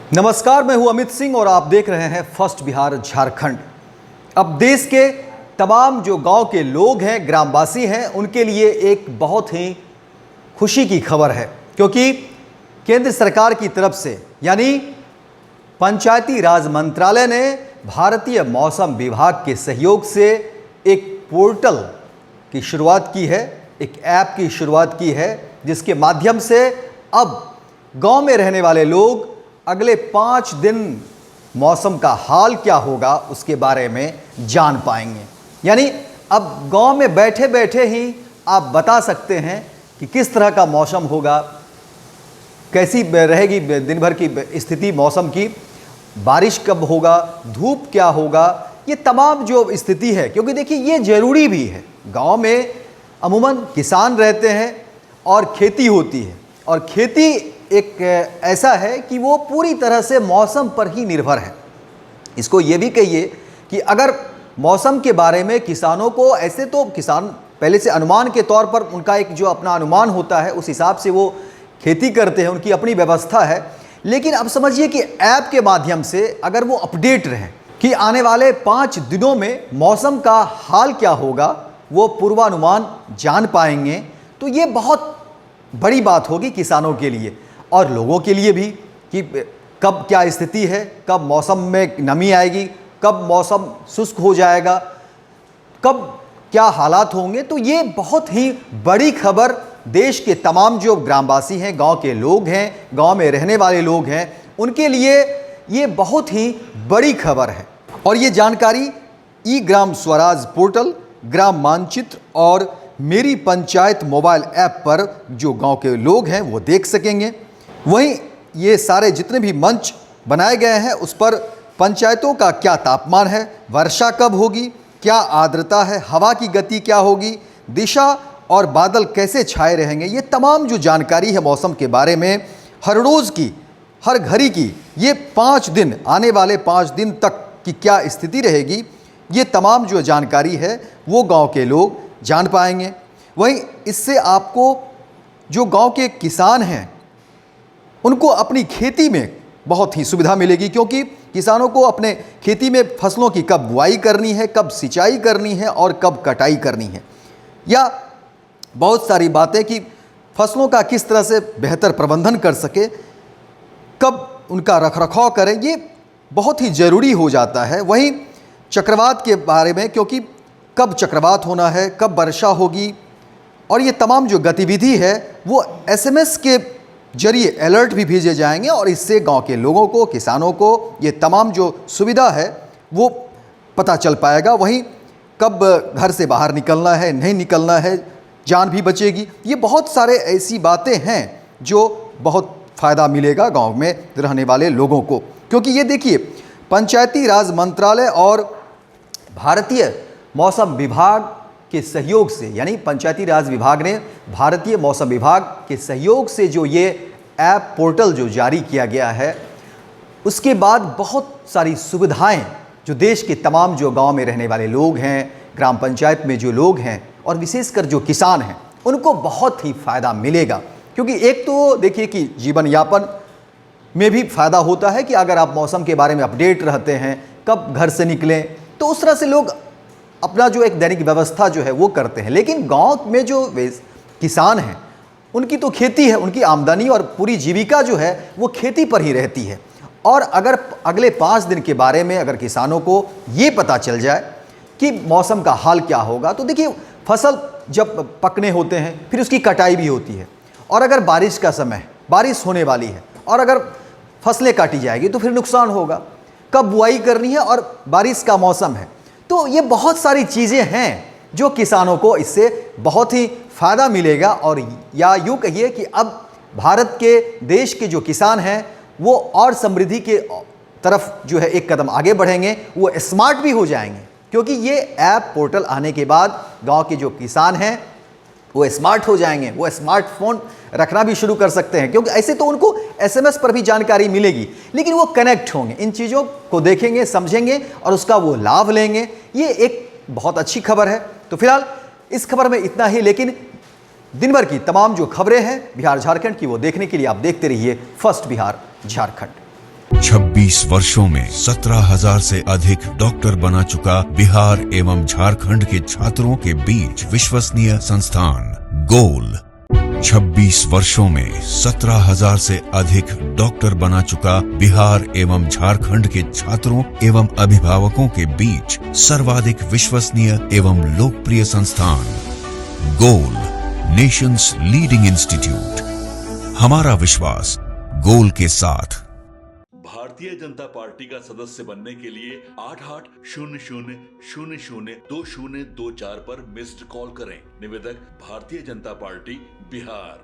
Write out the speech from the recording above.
नमस्कार, मैं हूं अमित सिंह और आप देख रहे हैं फर्स्ट बिहार झारखंड। अब देश के तमाम जो गांव के लोग हैं, ग्रामवासी हैं, उनके लिए एक बहुत ही खुशी की खबर है, क्योंकि केंद्र सरकार की तरफ से यानी पंचायती राज मंत्रालय ने भारतीय मौसम विभाग के सहयोग से एक पोर्टल की शुरुआत की है, एक ऐप की शुरुआत की है, जिसके माध्यम से अब गांव में रहने वाले लोग अगले 5 दिन मौसम का हाल क्या होगा उसके बारे में जान पाएंगे। यानी अब गांव में बैठे बैठे ही आप बता सकते हैं कि किस तरह का मौसम होगा, कैसी रहेगी दिन भर की स्थिति मौसम की, बारिश कब होगा, धूप क्या होगा, ये तमाम जो स्थिति है। क्योंकि देखिए ये ज़रूरी भी है, गांव में अमूमन किसान रहते हैं और खेती होती है, और खेती एक ऐसा है कि वो पूरी तरह से मौसम पर ही निर्भर है। इसको ये भी कहिए कि अगर मौसम के बारे में किसानों को, ऐसे तो किसान पहले से अनुमान के तौर पर उनका एक जो अपना अनुमान होता है उस हिसाब से वो खेती करते हैं, उनकी अपनी व्यवस्था है। लेकिन अब समझिए कि ऐप के माध्यम से अगर वो अपडेट रहें कि आने वाले 5 दिनों में मौसम का हाल क्या होगा, वो पूर्वानुमान जान पाएंगे, तो ये बहुत बड़ी बात होगी किसानों के लिए और लोगों के लिए भी कि कब क्या स्थिति है, कब मौसम में नमी आएगी, कब मौसम शुष्क हो जाएगा, कब क्या हालात होंगे। तो ये बहुत ही बड़ी खबर देश के तमाम जो ग्रामवासी हैं, गांव के लोग हैं, गांव में रहने वाले लोग हैं, उनके लिए ये बहुत ही बड़ी खबर है। और ये जानकारी ई ग्राम स्वराज पोर्टल, ग्राम मानचित्र और मेरी पंचायत मोबाइल ऐप पर जो गांव के लोग हैं वो देख सकेंगे। वहीं ये सारे जितने भी मंच बनाए गए हैं उस पर पंचायतों का क्या तापमान है, वर्षा कब होगी, क्या आर्द्रता है, हवा की गति क्या होगी, दिशा और बादल कैसे छाए रहेंगे, ये तमाम जो जानकारी है मौसम के बारे में हर रोज़ की, हर घड़ी की, ये 5 दिन, आने वाले 5 दिन तक की क्या स्थिति रहेगी, ये तमाम जो जानकारी है वो गाँव के लोग जान पाएंगे। वहीं इससे आपको जो गांव के किसान हैं उनको अपनी खेती में बहुत ही सुविधा मिलेगी, क्योंकि किसानों को अपने खेती में फसलों की कब बुआई करनी है, कब सिंचाई करनी है और कब कटाई करनी है, या बहुत सारी बातें कि फसलों का किस तरह से बेहतर प्रबंधन कर सके, कब उनका रखरखाव करें, ये बहुत ही ज़रूरी हो जाता है। वहीं चक्रवात के बारे में, क्योंकि कब चक्रवात होना है, कब वर्षा होगी, और ये तमाम जो गतिविधि है वो SMS के जरिए अलर्ट भी भेजे जाएंगे, और इससे गांव के लोगों को, किसानों को ये तमाम जो सुविधा है वो पता चल पाएगा। वहीं कब घर से बाहर निकलना है, नहीं निकलना है, जान भी बचेगी। ये बहुत सारे ऐसी बातें हैं जो बहुत फ़ायदा मिलेगा गांव में रहने वाले लोगों को, क्योंकि ये देखिए पंचायती राज मंत्रालय और भारतीय मौसम विभाग के सहयोग से, यानी पंचायती राज विभाग ने भारतीय मौसम विभाग के सहयोग से जो ये ऐप पोर्टल जो जारी किया गया है, उसके बाद बहुत सारी सुविधाएं जो देश के तमाम जो गांव में रहने वाले लोग हैं, ग्राम पंचायत में जो लोग हैं और विशेषकर जो किसान हैं, उनको बहुत ही फ़ायदा मिलेगा। क्योंकि एक तो देखिए कि जीवन यापन में भी फ़ायदा होता है कि अगर आप मौसम के बारे में अपडेट रहते हैं, कब घर से निकलें, तो उस तरह से लोग अपना जो एक दैनिक व्यवस्था जो है वो करते हैं। लेकिन गांव में जो किसान हैं उनकी तो खेती है, उनकी आमदनी और पूरी जीविका जो है वो खेती पर ही रहती है। और अगर अगले 5 दिन के बारे में अगर किसानों को ये पता चल जाए कि मौसम का हाल क्या होगा, तो देखिए फसल जब पकने होते हैं फिर उसकी कटाई भी होती है, और अगर बारिश का समय, बारिश होने वाली है और अगर फसलें काटी जाएगी तो फिर नुकसान होगा, कब बुआई करनी है और बारिश का मौसम है। तो ये बहुत सारी चीज़ें हैं जो किसानों को इससे बहुत ही फ़ायदा मिलेगा। और या यूँ कहिए कि अब भारत के देश के जो किसान हैं वो और समृद्धि के तरफ जो है एक कदम आगे बढ़ेंगे, वो स्मार्ट भी हो जाएंगे, क्योंकि ये ऐप पोर्टल आने के बाद गांव के जो किसान हैं वो स्मार्ट हो जाएंगे, वो स्मार्टफोन रखना भी शुरू कर सकते हैं, क्योंकि ऐसे तो उनको SMS पर भी जानकारी मिलेगी, लेकिन वो कनेक्ट होंगे, इन चीज़ों को देखेंगे, समझेंगे और उसका वो लाभ लेंगे। ये एक बहुत अच्छी खबर है। तो फिलहाल इस खबर में इतना ही, लेकिन दिन भर की तमाम जो खबरें हैं बिहार झारखंड की वो देखने के लिए आप देखते रहिए फर्स्ट बिहार झारखंड। 26 वर्षों में 17,000 से अधिक डॉक्टर बना चुका बिहार एवं झारखंड के छात्रों के बीच विश्वसनीय संस्थान गोल। 26 वर्षों में 17,000 से अधिक डॉक्टर बना चुका बिहार एवं झारखंड के छात्रों एवं अभिभावकों के बीच सर्वाधिक विश्वसनीय एवं लोकप्रिय संस्थान गोल, नेशंस लीडिंग इंस्टीट्यूट। हमारा विश्वास गोल के साथ। भारतीय जनता पार्टी का सदस्य बनने के लिए 8800002024 पर मिस्ड कॉल करें। निवेदक भारतीय जनता पार्टी बिहार।